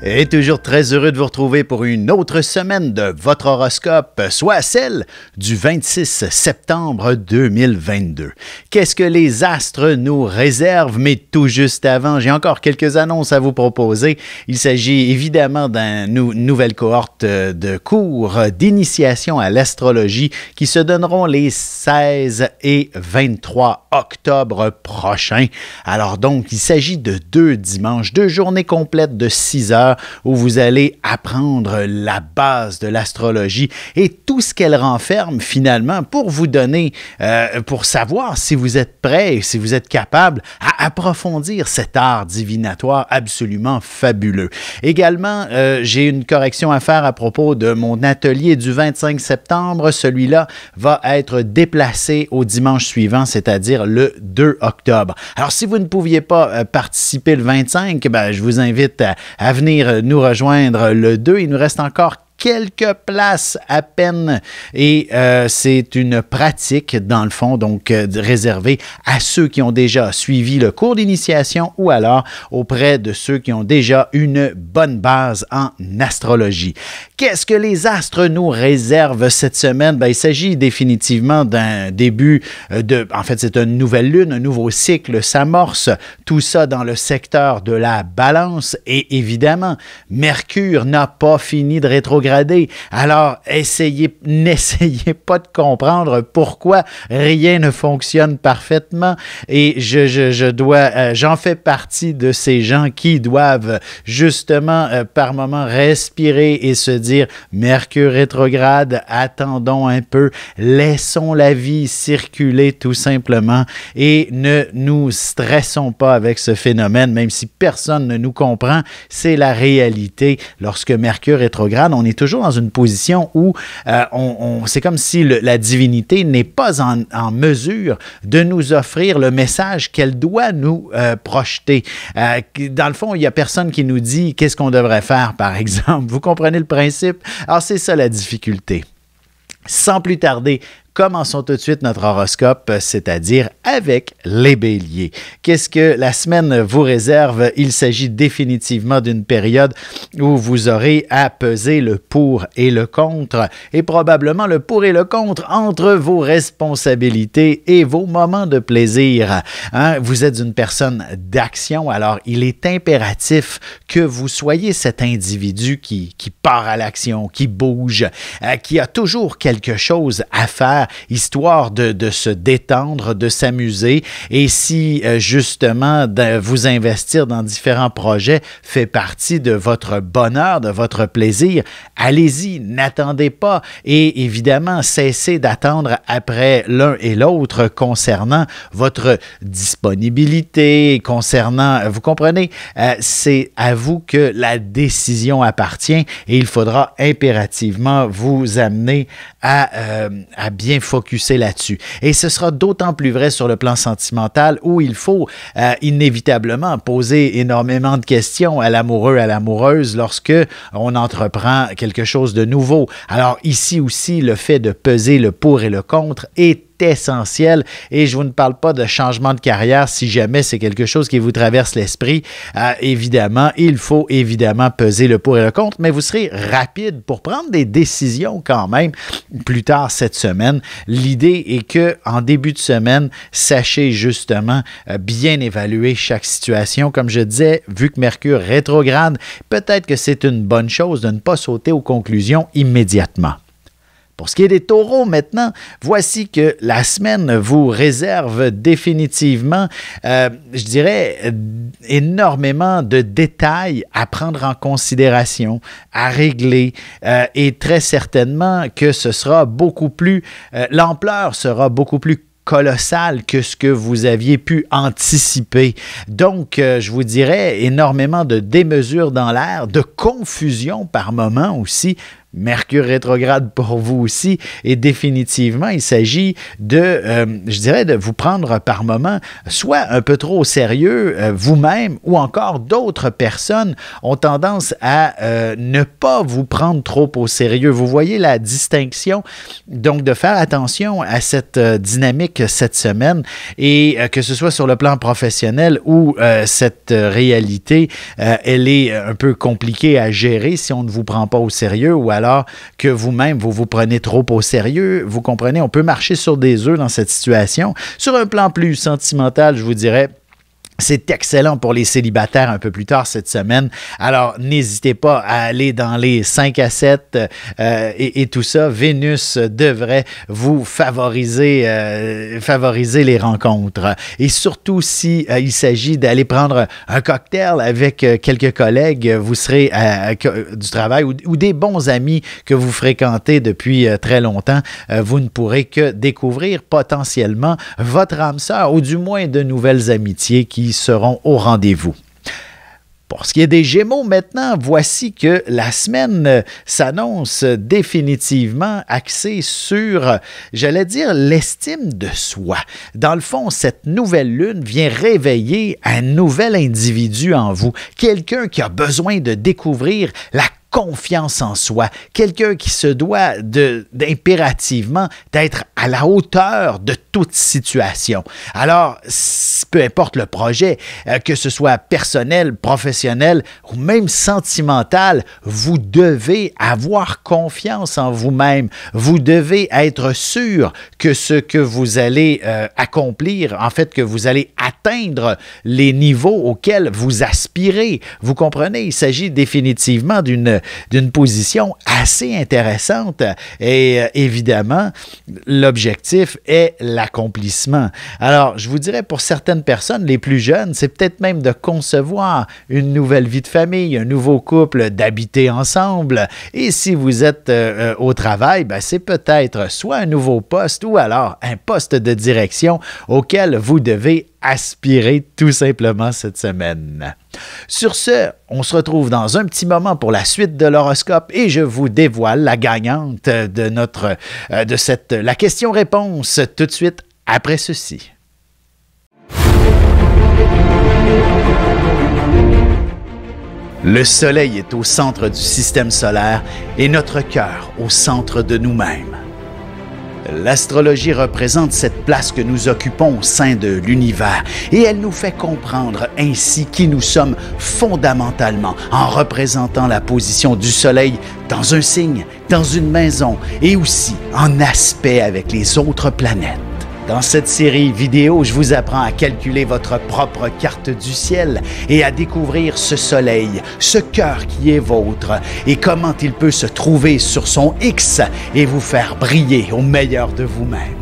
Et toujours très heureux de vous retrouver pour une autre semaine de votre horoscope, soit celle du 26 septembre 2022. Qu'est-ce que les astres nous réservent? Mais tout juste avant, j'ai encore quelques annonces à vous proposer. Il s'agit évidemment d'une nouvelle cohorte de cours d'initiation à l'astrologie qui se donneront les 16 et 23 octobre prochains. Alors donc, il s'agit de 2 dimanches, 2 journées complètes de 6 heures où vous allez apprendre la base de l'astrologie et tout ce qu'elle renferme finalement pour vous donner, pour savoir si vous êtes prêt, si vous êtes capable à approfondir cet art divinatoire absolument fabuleux. Également, j'ai une correction à faire à propos de mon atelier du 25 septembre. Celui-là va être déplacé au dimanche suivant, c'est-à-dire le 2 octobre. Alors, si vous ne pouviez pas participer le 25, je vous invite à venir nous rejoindre le 2. Il nous reste encore quelques places à peine et c'est une pratique dans le fond donc réservée à ceux qui ont déjà suivi le cours d'initiation ou alors auprès de ceux qui ont déjà une bonne base en astrologie. Qu'est-ce que les astres nous réservent cette semaine? Il s'agit définitivement d'un début en fait c'est une nouvelle lune, un nouveau cycle s'amorce, tout ça dans le secteur de la balance et évidemment Mercure n'a pas fini de rétrograder. Alors, n'essayez pas de comprendre pourquoi rien ne fonctionne parfaitement et j'en fais partie de ces gens qui doivent justement par moment respirer et se dire Mercure rétrograde, attendons un peu, laissons la vie circuler tout simplement et ne nous stressons pas avec ce phénomène, même si personne ne nous comprend, c'est la réalité. Lorsque Mercure rétrograde, on est toujours dans une position où c'est comme si la divinité n'est pas en mesure de nous offrir le message qu'elle doit nous projeter. Dans le fond, il n'y a personne qui nous dit qu'est-ce qu'on devrait faire, par exemple. Vous comprenez le principe? Alors, c'est ça la difficulté. Sans plus tarder, commençons tout de suite notre horoscope, c'est-à-dire avec les béliers. Qu'est-ce que la semaine vous réserve? Il s'agit définitivement d'une période où vous aurez à peser le pour et le contre, et probablement le pour et le contre entre vos responsabilités et vos moments de plaisir. Vous êtes une personne d'action, alors il est impératif que vous soyez cet individu qui part à l'action, qui bouge, qui a toujours quelque chose à faire, histoire de se détendre, de s'amuser. Et si justement vous investir dans différents projets fait partie de votre bonheur, de votre plaisir, allez-y, n'attendez pas. Et évidemment, cessez d'attendre après l'un et l'autre concernant votre disponibilité, concernant, vous comprenez, c'est à vous que la décision appartient et il faudra impérativement vous amener à bien focusser là-dessus. Et ce sera d'autant plus vrai sur le plan sentimental où il faut inévitablement poser énormément de questions à l'amoureux, à l'amoureuse lorsque on entreprend quelque chose de nouveau. Alors ici aussi, le fait de peser le pour et le contre est essentiel et je vous ne parle pas de changement de carrière si jamais c'est quelque chose qui vous traverse l'esprit. Évidemment, il faut évidemment peser le pour et le contre, mais vous serez rapide pour prendre des décisions quand même plus tard cette semaine. L'idée est que en début de semaine, sachez justement bien évaluer chaque situation. Comme je disais, vu que Mercure rétrograde, peut-être que c'est une bonne chose de ne pas sauter aux conclusions immédiatement. Pour ce qui est des taureaux maintenant, voici que la semaine vous réserve définitivement, je dirais, énormément de détails à prendre en considération, à régler et très certainement que ce sera beaucoup plus, l'ampleur sera beaucoup plus colossal que ce que vous aviez pu anticiper. Donc, je vous dirais énormément de démesures dans l'air, de confusion par moment aussi, Mercure rétrograde pour vous aussi. Et définitivement, il s'agit de, je dirais, de vous prendre par moment, soit un peu trop au sérieux, vous-même, ou encore d'autres personnes ont tendance à ne pas vous prendre trop au sérieux. Vous voyez la distinction? Donc, de faire attention à cette dynamique cette semaine et que ce soit sur le plan professionnel ou cette réalité, elle est un peu compliquée à gérer si on ne vous prend pas au sérieux ou alors que vous-même, vous vous prenez trop au sérieux. Vous comprenez, on peut marcher sur des œufs dans cette situation. Sur un plan plus sentimental, je vous dirais, c'est excellent pour les célibataires un peu plus tard cette semaine. Alors, n'hésitez pas à aller dans les 5 à 7 et tout ça. Vénus devrait vous favoriser les rencontres. Et surtout, si il s'agit d'aller prendre un cocktail avec quelques collègues, vous serez du travail ou des bons amis que vous fréquentez depuis très longtemps, vous ne pourrez que découvrir potentiellement votre âme sœur ou du moins de nouvelles amitiés qui seront au rendez-vous. Pour ce qui est des Gémeaux maintenant, voici que la semaine s'annonce définitivement axée sur, j'allais dire, l'estime de soi. Dans le fond, cette nouvelle lune vient réveiller un nouvel individu en vous, quelqu'un qui a besoin de découvrir la confiance en soi, quelqu'un qui se doit d'impérativement d'être à la hauteur de toute situation. Alors, peu importe le projet, que ce soit personnel, professionnel ou même sentimental, vous devez avoir confiance en vous-même. Vous devez être sûr que ce que vous allez accomplir, en fait, que vous allez atteindre les niveaux auxquels vous aspirez. Vous comprenez? Il s'agit définitivement d'une position assez intéressante et évidemment, l'objectif est l'accomplissement. Alors, je vous dirais pour certaines personnes, les plus jeunes, c'est peut-être même de concevoir une nouvelle vie de famille, un nouveau couple, d'habiter ensemble. Et si vous êtes au travail, ben, c'est peut-être soit un nouveau poste ou alors un poste de direction auquel vous devez aspirer tout simplement cette semaine. Sur ce, on se retrouve dans un petit moment pour la suite de l'horoscope et je vous dévoile la gagnante de la question-réponse tout de suite après ceci. Le Soleil est au centre du système solaire et notre cœur au centre de nous-mêmes. L'astrologie représente cette place que nous occupons au sein de l'univers et elle nous fait comprendre ainsi qui nous sommes fondamentalement en représentant la position du Soleil dans un signe, dans une maison et aussi en aspect avec les autres planètes. Dans cette série vidéo, je vous apprends à calculer votre propre carte du ciel et à découvrir ce soleil, ce cœur qui est vôtre et comment il peut se trouver sur son X et vous faire briller au meilleur de vous-même.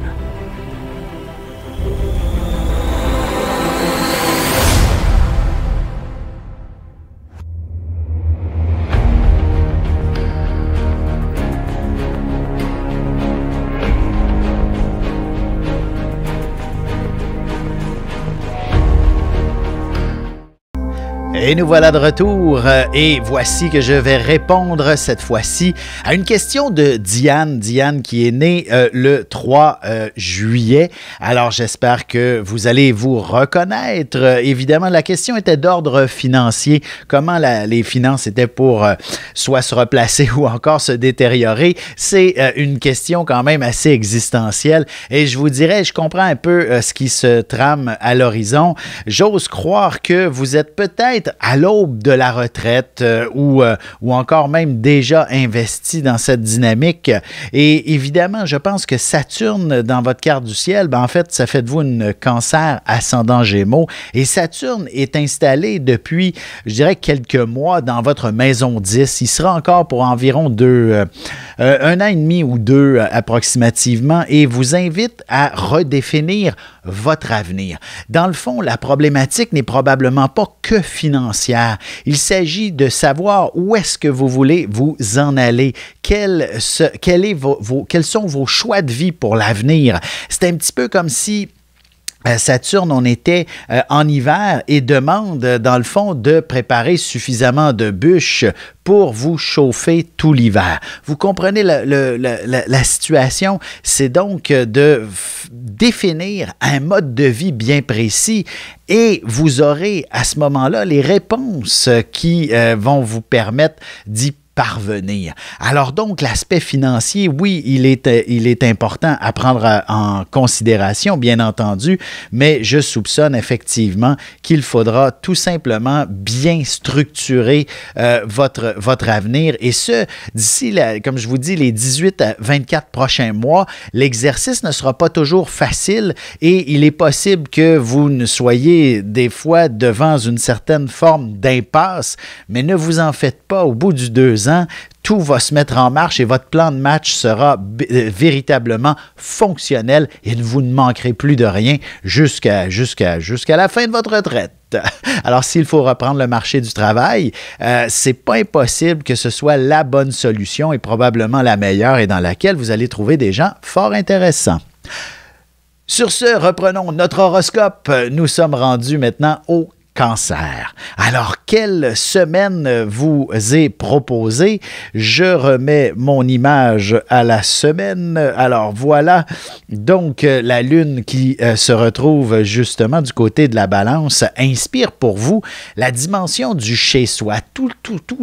Et nous voilà de retour et voici que je vais répondre cette fois-ci à une question de Diane. Diane qui est née le 3 juillet. Alors j'espère que vous allez vous reconnaître. Évidemment, la question était d'ordre financier. Comment les finances étaient pour soit se replacer ou encore se détériorer. C'est une question quand même assez existentielle. Et je vous dirais, je comprends un peu ce qui se trame à l'horizon. J'ose croire que vous êtes peut-être à l'aube de la retraite ou encore même déjà investi dans cette dynamique. Et évidemment, je pense que Saturne, dans votre carte du ciel, en fait, ça fait de vous une Cancer ascendant Gémeaux. Et Saturne est installé depuis, je dirais, quelques mois dans votre maison 10. Il sera encore pour environ un an et demi ou deux approximativement et vous invite à redéfinir votre avenir. Dans le fond, la problématique n'est probablement pas que financière. Il s'agit de savoir où est-ce que vous voulez vous en aller. Quels sont vos choix de vie pour l'avenir? C'est un petit peu comme si Saturne, on était en hiver et demande, dans le fond, de préparer suffisamment de bûches pour vous chauffer tout l'hiver. Vous comprenez la situation? C'est donc de définir un mode de vie bien précis et vous aurez à ce moment-là les réponses qui vont vous permettre d'y parvenir. Alors donc, l'aspect financier, oui, il est important à prendre en considération, bien entendu, mais je soupçonne effectivement qu'il faudra tout simplement bien structurer votre avenir et ce, d'ici, comme je vous dis, les 18 à 24 prochains mois, l'exercice ne sera pas toujours facile et il est possible que vous ne soyez des fois devant une certaine forme d'impasse, mais ne vous en faites pas, au bout du 2 ans, tout va se mettre en marche et votre plan de match sera véritablement fonctionnel et vous ne manquerez plus de rien jusqu'à la fin de votre retraite. Alors, s'il faut reprendre le marché du travail, c'est pas impossible que ce soit la bonne solution et probablement la meilleure et dans laquelle vous allez trouver des gens fort intéressants. Sur ce, reprenons notre horoscope. Nous sommes rendus maintenant au Cancer. Alors, quelle semaine vous est proposée? Je remets mon image à la semaine. Alors, voilà. Donc, la Lune qui se retrouve justement du côté de la Balance inspire pour vous la dimension du chez-soi. Tout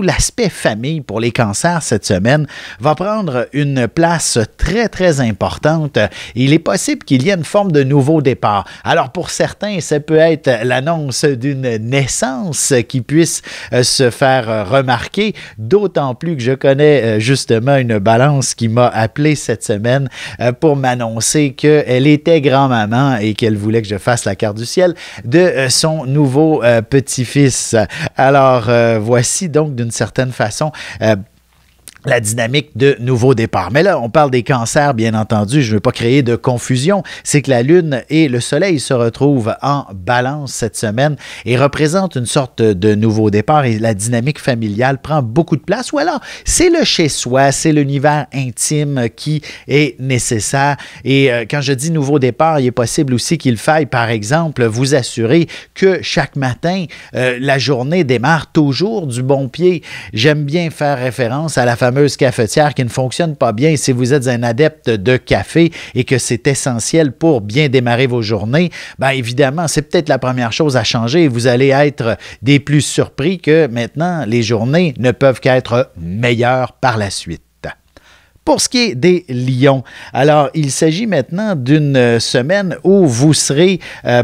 l'aspect famille pour les cancers cette semaine va prendre une place très, très importante. Il est possible qu'il y ait une forme de nouveau départ. Alors, pour certains, ça peut être l'annonce d'une naissance qui puisse se faire remarquer, d'autant plus que je connais justement une Balance qui m'a appelé cette semaine pour m'annoncer qu'elle était grand-maman et qu'elle voulait que je fasse la carte du ciel de son nouveau petit-fils. Alors, voici donc d'une certaine façon la dynamique de nouveau départ. Mais là, on parle des cancers, bien entendu. Je ne veux pas créer de confusion. C'est que la Lune et le Soleil se retrouvent en Balance cette semaine et représentent une sorte de nouveau départ et la dynamique familiale prend beaucoup de place. Ou alors, c'est le chez-soi, c'est l'univers intime qui est nécessaire. Et quand je dis nouveau départ, il est possible aussi qu'il faille, par exemple, vous assurer que chaque matin, la journée démarre toujours du bon pied. J'aime bien faire référence à la fameuse cafetière qui ne fonctionne pas bien. Si vous êtes un adepte de café et que c'est essentiel pour bien démarrer vos journées, bien évidemment, c'est peut-être la première chose à changer. Vous allez être des plus surpris que maintenant, les journées ne peuvent qu'être meilleures par la suite. Pour ce qui est des lions, alors il s'agit maintenant d'une semaine où vous serez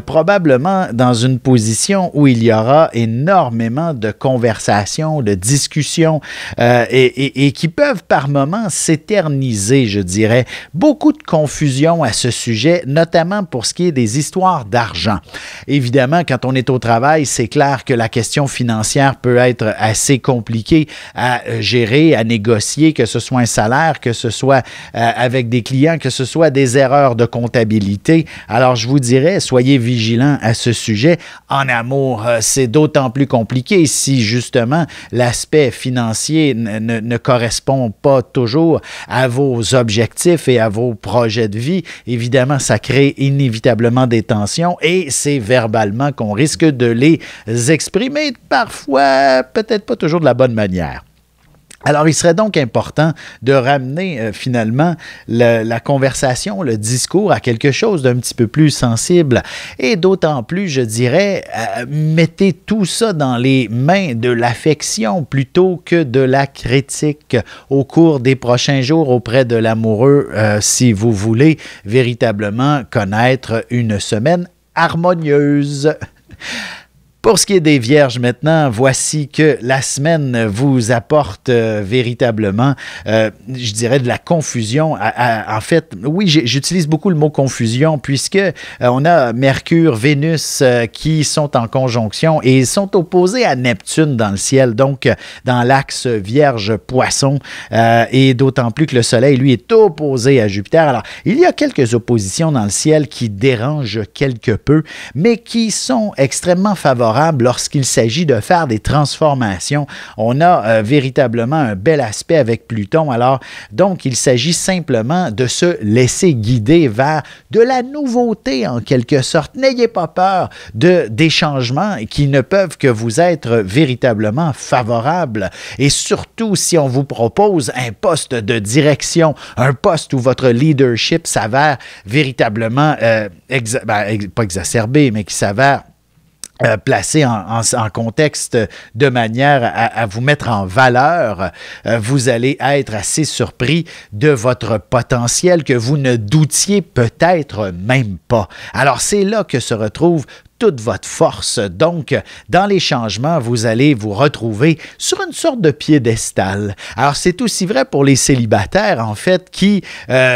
probablement dans une position où il y aura énormément de conversations, de discussions et qui peuvent par moments s'éterniser, je dirais. Beaucoup de confusion à ce sujet, notamment pour ce qui est des histoires d'argent. Évidemment, quand on est au travail, c'est clair que la question financière peut être assez compliquée à gérer, à négocier, que ce soit un salaire, que ce soit avec des clients, que ce soit des erreurs de comptabilité. Alors, je vous dirais, soyez vigilants à ce sujet. En amour, c'est d'autant plus compliqué si, justement, l'aspect financier ne correspond pas toujours à vos objectifs et à vos projets de vie. Évidemment, ça crée inévitablement des tensions et c'est verbalement qu'on risque de les exprimer, parfois, peut-être pas toujours de la bonne manière. Alors, il serait donc important de ramener finalement la conversation, le discours à quelque chose d'un petit peu plus sensible et d'autant plus, je dirais, mettez tout ça dans les mains de l'affection plutôt que de la critique au cours des prochains jours auprès de l'amoureux si vous voulez véritablement connaître une semaine harmonieuse. Pour ce qui est des Vierges maintenant, voici que la semaine vous apporte véritablement, je dirais, de la confusion. En fait, oui, j'utilise beaucoup le mot confusion puisque on a Mercure, Vénus qui sont en conjonction et sont opposés à Neptune dans le ciel, donc dans l'axe Vierge-Poisson et d'autant plus que le Soleil, lui, est opposé à Jupiter. Alors, il y a quelques oppositions dans le ciel qui dérangent quelque peu, mais qui sont extrêmement favorables favorable lorsqu'il s'agit de faire des transformations. On a véritablement un bel aspect avec Pluton. Alors, donc, il s'agit simplement de se laisser guider vers de la nouveauté en quelque sorte. N'ayez pas peur des changements qui ne peuvent que vous être véritablement favorables. Et surtout, si on vous propose un poste de direction, un poste où votre leadership s'avère véritablement, pas exacerbé, mais qui s'avère placé en contexte de manière à vous mettre en valeur, vous allez être assez surpris de votre potentiel que vous ne doutiez peut-être même pas. Alors, c'est là que se retrouve toute votre force. Donc, dans les changements, vous allez vous retrouver sur une sorte de piédestal. Alors, c'est aussi vrai pour les célibataires, en fait, qui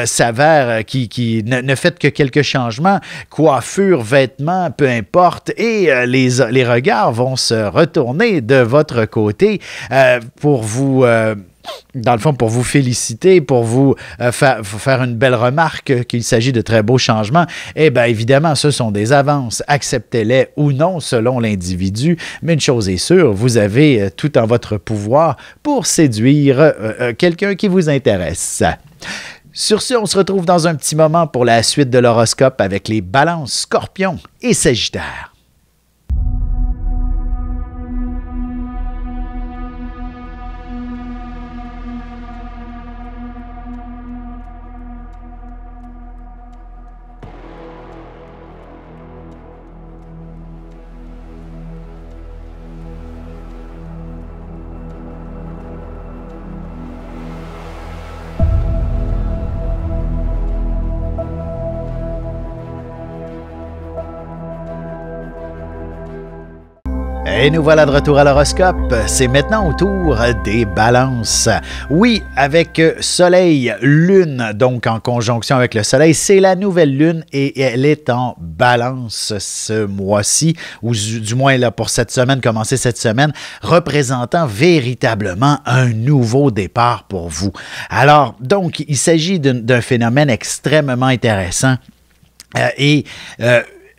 s'avèrent, qui ne faites que quelques changements, coiffure, vêtements, peu importe, et les regards vont se retourner de votre côté pour vous... dans le fond, pour vous féliciter, pour vous faire une belle remarque qu'il s'agit de très beaux changements, eh bien, évidemment, ce sont des avances. Acceptez-les ou non, selon l'individu. Mais une chose est sûre, vous avez tout en votre pouvoir pour séduire quelqu'un qui vous intéresse. Sur ce, on se retrouve dans un petit moment pour la suite de l'horoscope avec les balances, scorpions et sagittaires. Et nous voilà de retour à l'horoscope. C'est maintenant au tour des balances. Oui, avec Soleil, Lune, donc en conjonction avec le Soleil, c'est la nouvelle Lune et elle est en balance ce mois-ci, ou du moins là pour cette semaine, commencer cette semaine, représentant véritablement un nouveau départ pour vous. Alors, donc, il s'agit d'un phénomène extrêmement intéressant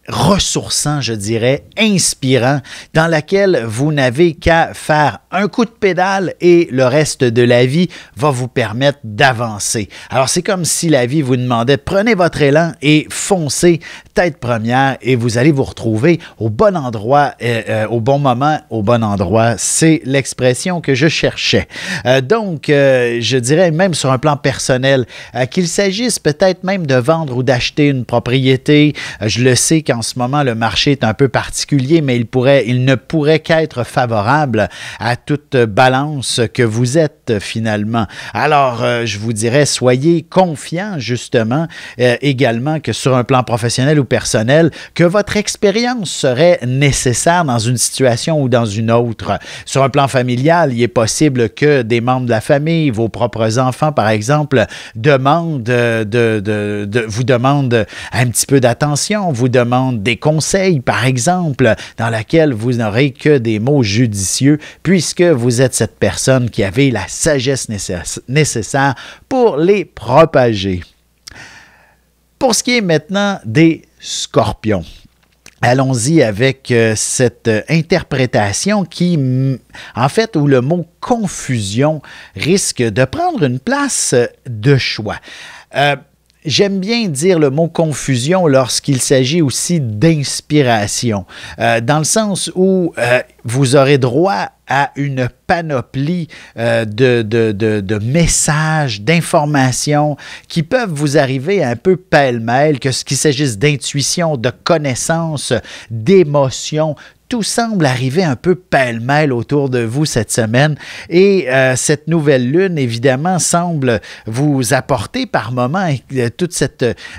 ressourçant, je dirais, inspirant, dans laquelle vous n'avez qu'à faire un coup de pédale et le reste de la vie va vous permettre d'avancer. Alors, c'est comme si la vie vous demandait, prenez votre élan et foncez tête première et vous allez vous retrouver au bon endroit, au bon moment, au bon endroit. C'est l'expression que je cherchais. Donc, je dirais même sur un plan personnel, qu'il s'agisse peut-être même de vendre ou d'acheter une propriété. Je le sais qu'en ce moment, le marché est un peu particulier, mais il ne pourrait qu'être favorable à toute balance que vous êtes finalement. Alors, je vous dirais, soyez confiants justement également que sur un plan professionnel ou personnel, que votre expérience serait nécessaire dans une situation ou dans une autre. Sur un plan familial, il est possible que des membres de la famille, vos propres enfants par exemple, vous demandent un petit peu d'attention, vous demandent des conseils, par exemple, dans laquelle vous n'aurez que des mots judicieux, puisque vous êtes cette personne qui avait la sagesse nécessaire pour les propager. Pour ce qui est maintenant des scorpions, allons-y avec cette interprétation qui, en fait, où le mot confusion risque de prendre une place de choix. J'aime bien dire le mot confusion lorsqu'il s'agit aussi d'inspiration, dans le sens où vous aurez droit à une panoplie de messages, d'informations qui peuvent vous arriver un peu pêle-mêle, que ce qu'il s'agisse d'intuition, de connaissances, d'émotions. Tout semble arriver un peu pêle-mêle autour de vous cette semaine et cette nouvelle lune, évidemment, semble vous apporter par moments toute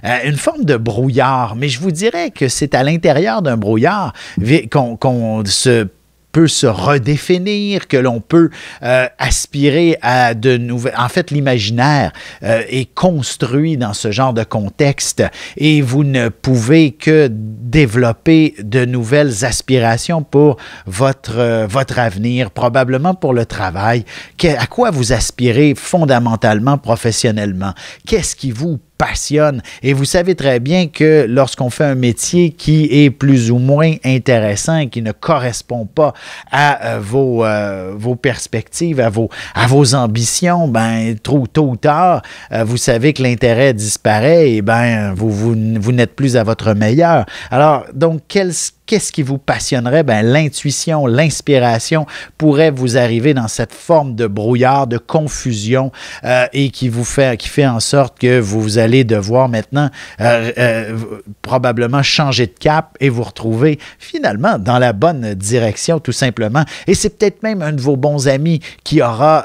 une forme de brouillard. Mais je vous dirais que c'est à l'intérieur d'un brouillard qu'on peut se redéfinir, que l'on peut aspirer à de nouvelles... En fait, l'imaginaire est construit dans ce genre de contexte et vous ne pouvez que développer de nouvelles aspirations pour votre avenir, probablement pour le travail. À quoi vous aspirez fondamentalement, professionnellement? Qu'est-ce qui vous passionne. Et vous savez très bien que lorsqu'on fait un métier qui est plus ou moins intéressant et qui ne correspond pas à vos perspectives, à vos ambitions, ben, trop tôt ou tard, vous savez que l'intérêt disparaît et ben, vous n'êtes plus à votre meilleur. Alors, donc, qu'est-ce qui vous passionnerait? Ben, l'intuition, l'inspiration pourrait vous arriver dans cette forme de brouillard, de confusion et qui fait en sorte que vous allez devoir maintenant probablement changer de cap et vous retrouver finalement dans la bonne direction tout simplement. Et c'est peut-être même un de vos bons amis qui aura,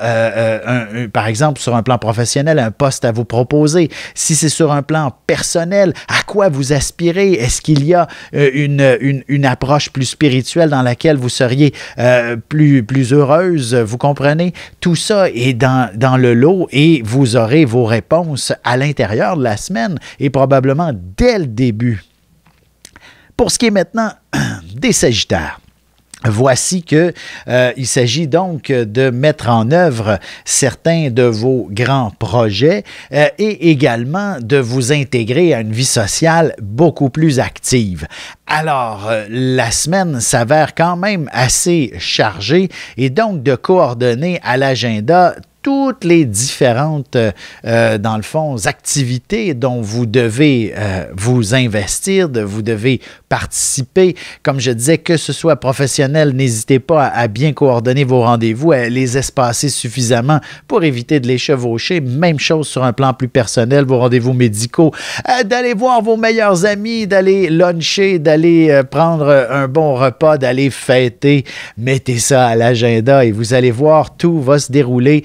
par exemple, sur un plan professionnel, un poste à vous proposer. Si c'est sur un plan personnel, à quoi vous aspirez? Est-ce qu'il y a une approche plus spirituelle dans laquelle vous seriez plus heureuse, vous comprenez? Tout ça est dans le lot et vous aurez vos réponses à l'intérieur de la semaine et probablement dès le début. Pour ce qui est maintenant des Sagittaires, voici qu'il s'agit donc de mettre en œuvre certains de vos grands projets et également de vous intégrer à une vie sociale beaucoup plus active. Alors, la semaine s'avère quand même assez chargée et donc de coordonner à l'agenda toutes les différentes, dans le fond, activités dont vous devez vous investir, vous devez participer. Comme je disais, que ce soit professionnel, n'hésitez pas à bien coordonner vos rendez-vous, à les espacer suffisamment pour éviter de les chevaucher. Même chose sur un plan plus personnel, vos rendez-vous médicaux, d'aller voir vos meilleurs amis, d'aller luncher, d'aller prendre un bon repas, d'aller fêter. Mettez ça à l'agenda et vous allez voir, tout va se dérouler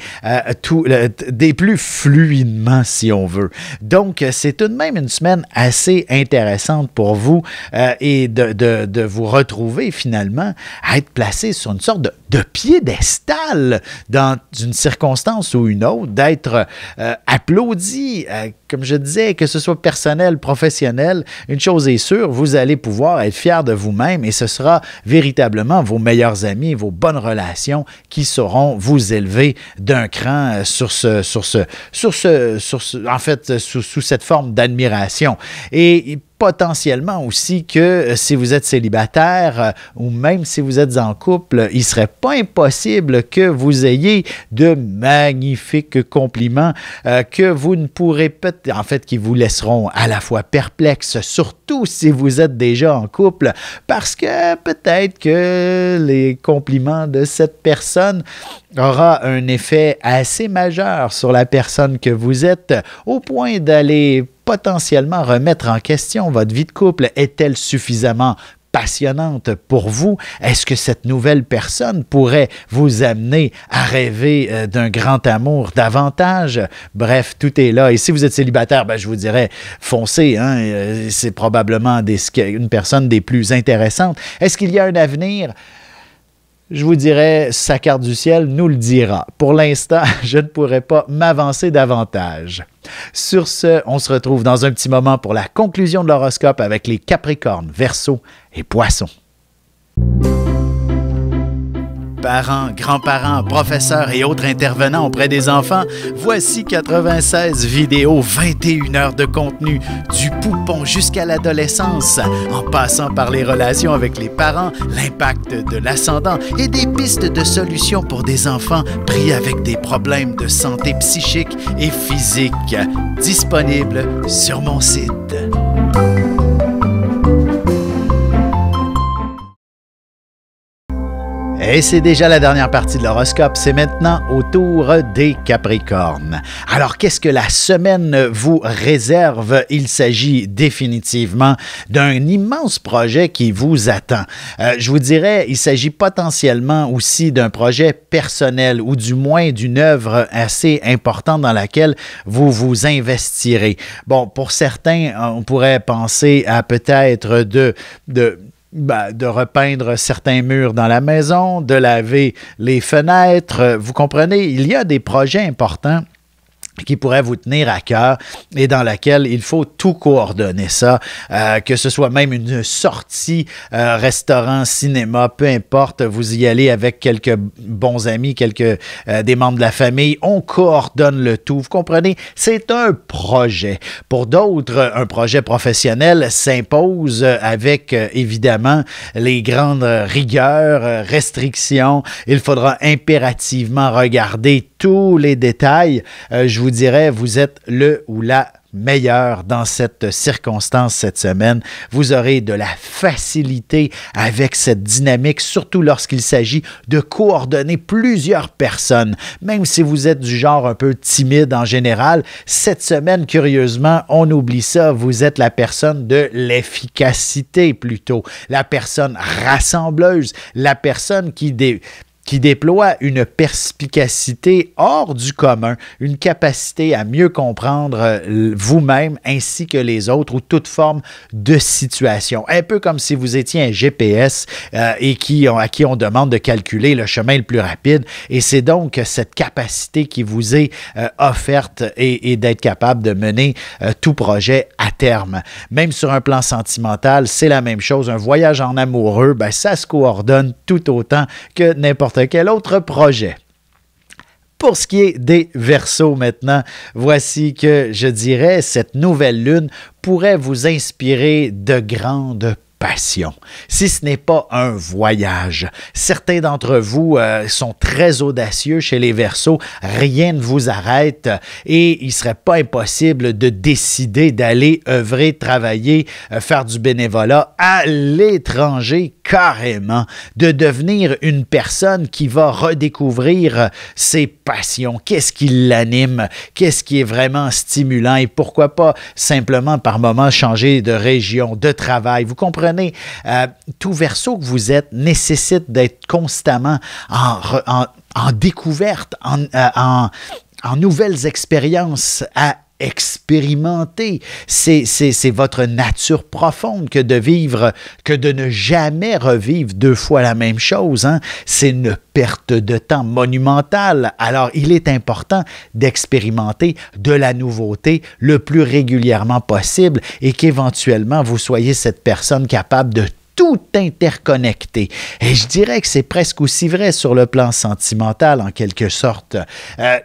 des plus fluidement, si on veut. Donc, c'est tout de même une semaine assez intéressante pour vous et de vous retrouver finalement à être placé sur une sorte de piédestal dans une circonstance ou une autre, d'être applaudi, comme je disais, que ce soit personnel, professionnel. Une chose est sûre, vous allez pouvoir être fier de vous-même et ce sera véritablement vos meilleurs amis, vos bonnes relations qui sauront vous élever d'un cran sous cette forme d'admiration. Et potentiellement aussi que si vous êtes célibataire ou même si vous êtes en couple, il ne serait pas impossible que vous ayez de magnifiques compliments que vous ne pourrez peut-être, en fait, qui vous laisseront à la fois perplexes, surtout si vous êtes déjà en couple, parce que peut-être que les compliments de cette personne aura un effet assez majeur sur la personne que vous êtes, au point d'aller potentiellement remettre en question votre vie de couple. Est-elle suffisamment passionnante pour vous? Est-ce que cette nouvelle personne pourrait vous amener à rêver d'un grand amour davantage? Bref, tout est là. Et si vous êtes célibataire, ben, je vous dirais, foncez. Hein? C'est probablement une personne des plus intéressantes. Est-ce qu'il y a un avenir? Je vous dirais, sa carte du ciel nous le dira. Pour l'instant, je ne pourrais pas m'avancer davantage. Sur ce, on se retrouve dans un petit moment pour la conclusion de l'horoscope avec les Capricornes, Verseaux et Poissons. Parents, grands-parents, professeurs et autres intervenants auprès des enfants, voici 96 vidéos, 21 heures de contenu, du poupon jusqu'à l'adolescence, en passant par les relations avec les parents, l'impact de l'ascendant et des pistes de solutions pour des enfants pris avec des problèmes de santé psychique et physique. Disponible sur mon site. Et c'est déjà la dernière partie de l'horoscope. C'est maintenant au tour des Capricornes. Alors, qu'est-ce que la semaine vous réserve? Il s'agit définitivement d'un immense projet qui vous attend. Je vous dirais, il s'agit potentiellement aussi d'un projet personnel ou du moins d'une œuvre assez importante dans laquelle vous vous investirez. Bon, pour certains, on pourrait penser à peut-être de repeindre certains murs dans la maison, de laver les fenêtres. Vous comprenez, il y a des projets importants qui pourrait vous tenir à cœur et dans laquelle il faut tout coordonner ça, que ce soit même une sortie, restaurant, cinéma, peu importe, vous y allez avec quelques bons amis, des membres de la famille, on coordonne le tout, vous comprenez? C'est un projet. Pour d'autres, un projet professionnel s'impose avec, évidemment, les grandes rigueurs, restrictions. Il faudra impérativement regarder tous les détails. Je vous dirais, vous êtes le ou la meilleur dans cette circonstance cette semaine. Vous aurez de la facilité avec cette dynamique, surtout lorsqu'il s'agit de coordonner plusieurs personnes. Même si vous êtes du genre un peu timide en général, cette semaine, curieusement, on oublie ça. Vous êtes la personne de l'efficacité plutôt, la personne rassembleuse, la personne qui déploie une perspicacité hors du commun, une capacité à mieux comprendre vous-même ainsi que les autres ou toute forme de situation. Un peu comme si vous étiez un GPS et à qui on demande de calculer le chemin le plus rapide. Et c'est donc cette capacité qui vous est offerte et d'être capable de mener tout projet à terme. Même sur un plan sentimental, c'est la même chose. Un voyage en amoureux, ça se coordonne tout autant que n'importe quel autre projet. Pour ce qui est des Verseaux maintenant, voici que je dirais cette nouvelle lune pourrait vous inspirer de grandes passion, si ce n'est pas un voyage. Certains d'entre vous sont très audacieux chez les Verseaux, rien ne vous arrête et il ne serait pas impossible de décider d'aller œuvrer, travailler, faire du bénévolat à l'étranger carrément, de devenir une personne qui va redécouvrir ses passions, qu'est-ce qui l'anime, qu'est-ce qui est vraiment stimulant et pourquoi pas simplement par moment changer de région, de travail. Vous comprenez? Tout Verseau que vous êtes nécessite d'être constamment en découverte, en nouvelles expériences à expérimenter. C'est votre nature profonde que de vivre, que de ne jamais revivre deux fois la même chose. Hein? C'est une perte de temps monumentale. Alors, il est important d'expérimenter de la nouveauté le plus régulièrement possible et qu'éventuellement, vous soyez cette personne capable de tout interconnecté. Et je dirais que c'est presque aussi vrai sur le plan sentimental, en quelque sorte.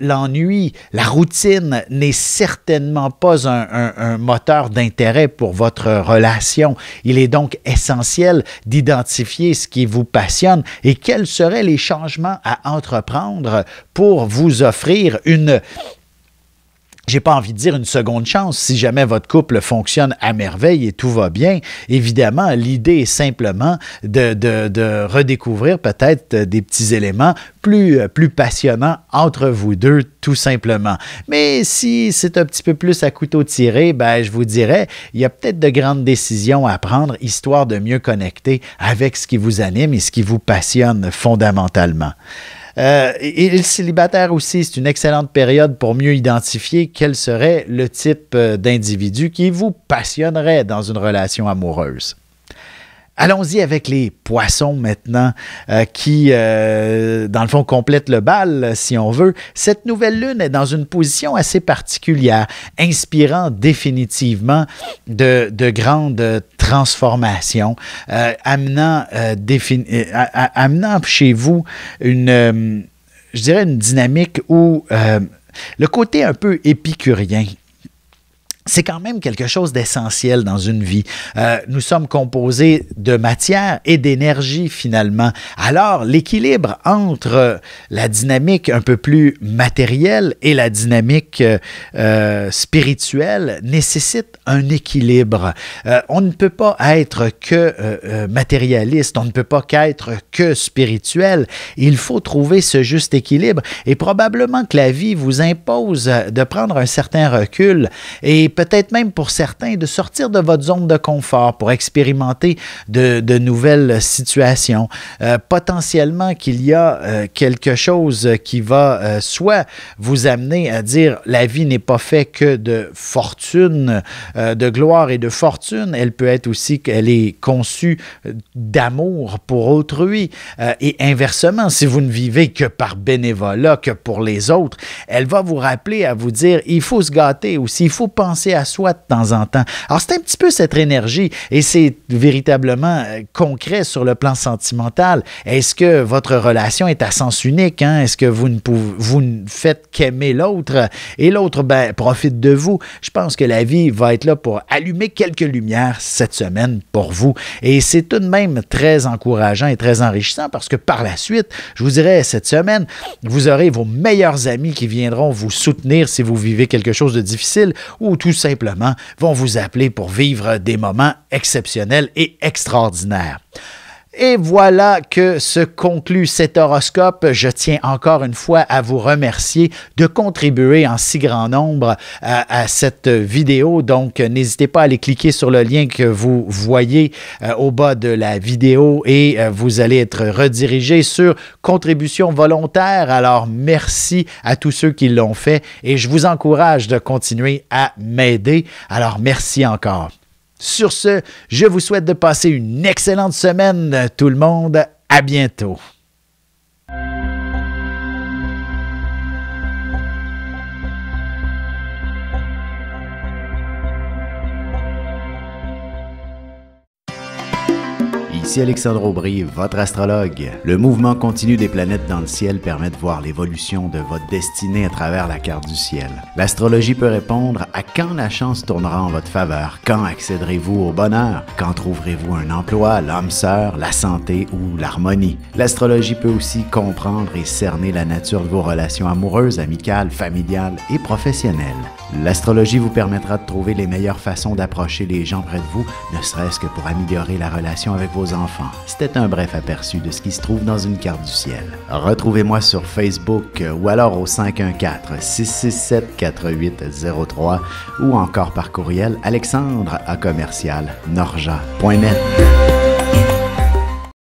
L'ennui, la routine n'est certainement pas un moteur d'intérêt pour votre relation. Il est donc essentiel d'identifier ce qui vous passionne et quels seraient les changements à entreprendre pour vous offrir j'ai pas envie de dire une seconde chance, si jamais votre couple fonctionne à merveille et tout va bien. Évidemment, l'idée est simplement de redécouvrir peut-être des petits éléments plus passionnants entre vous deux, tout simplement. Mais si c'est un petit peu plus à couteau tiré, je vous dirais, il y a peut-être de grandes décisions à prendre, histoire de mieux connecter avec ce qui vous anime et ce qui vous passionne fondamentalement. Et le célibataire aussi, c'est une excellente période pour mieux identifier quel serait le type d'individu qui vous passionnerait dans une relation amoureuse. Allons-y avec les poissons maintenant qui, dans le fond, complètent le bal, si on veut. Cette nouvelle lune est dans une position assez particulière, inspirant définitivement de grandes transformations, amenant chez vous je dirais une dynamique où le côté un peu épicurien, c'est quand même quelque chose d'essentiel dans une vie. Nous sommes composés de matière et d'énergie finalement. Alors, l'équilibre entre la dynamique un peu plus matérielle et la dynamique spirituelle nécessite un équilibre. On ne peut pas être que matérialiste, on ne peut pas qu'être que spirituel. Il faut trouver ce juste équilibre et probablement que la vie vous impose de prendre un certain recul et peut-être même pour certains de sortir de votre zone de confort pour expérimenter de nouvelles situations. Potentiellement qu'il y a quelque chose qui va soit vous amener à dire la vie n'est pas faite que de fortune, de gloire et de fortune. Elle peut être aussi qu'elle est conçue d'amour pour autrui. Et inversement, si vous ne vivez que par bénévolat, que pour les autres, elle va vous rappeler à vous dire, il faut se gâter aussi, il faut penser à soi de temps en temps. Alors, c'est un petit peu cette énergie et c'est véritablement concret sur le plan sentimental. Est-ce que votre relation est à sens unique? Hein? Est-ce que vous ne faites qu'aimer l'autre et l'autre profite de vous? Je pense que la vie va être là pour allumer quelques lumières cette semaine pour vous. Et c'est tout de même très encourageant et très enrichissant parce que par la suite, je vous dirais, cette semaine, vous aurez vos meilleurs amis qui viendront vous soutenir si vous vivez quelque chose de difficile ou tout simplement vont vous appeler pour vivre des moments exceptionnels et extraordinaires. Et voilà que se conclut cet horoscope. Je tiens encore une fois à vous remercier de contribuer en si grand nombre à cette vidéo. Donc, n'hésitez pas à aller cliquer sur le lien que vous voyez au bas de la vidéo et vous allez être redirigé sur contribution volontaire. Alors, merci à tous ceux qui l'ont fait et je vous encourage de continuer à m'aider. Alors, merci encore. Sur ce, je vous souhaite de passer une excellente semaine, tout le monde. À bientôt. Ici Alexandre Aubry, votre astrologue. Le mouvement continu des planètes dans le ciel permet de voir l'évolution de votre destinée à travers la carte du ciel. L'astrologie peut répondre à quand la chance tournera en votre faveur, quand accéderez-vous au bonheur, quand trouverez-vous un emploi, l'âme sœur, la santé ou l'harmonie. L'astrologie peut aussi comprendre et cerner la nature de vos relations amoureuses, amicales, familiales et professionnelles. L'astrologie vous permettra de trouver les meilleures façons d'approcher les gens près de vous, ne serait-ce que pour améliorer la relation avec vos enfants. C'était un bref aperçu de ce qui se trouve dans une carte du ciel. Retrouvez-moi sur Facebook ou alors au 514-667-4803 ou encore par courriel alexandre@norja.net.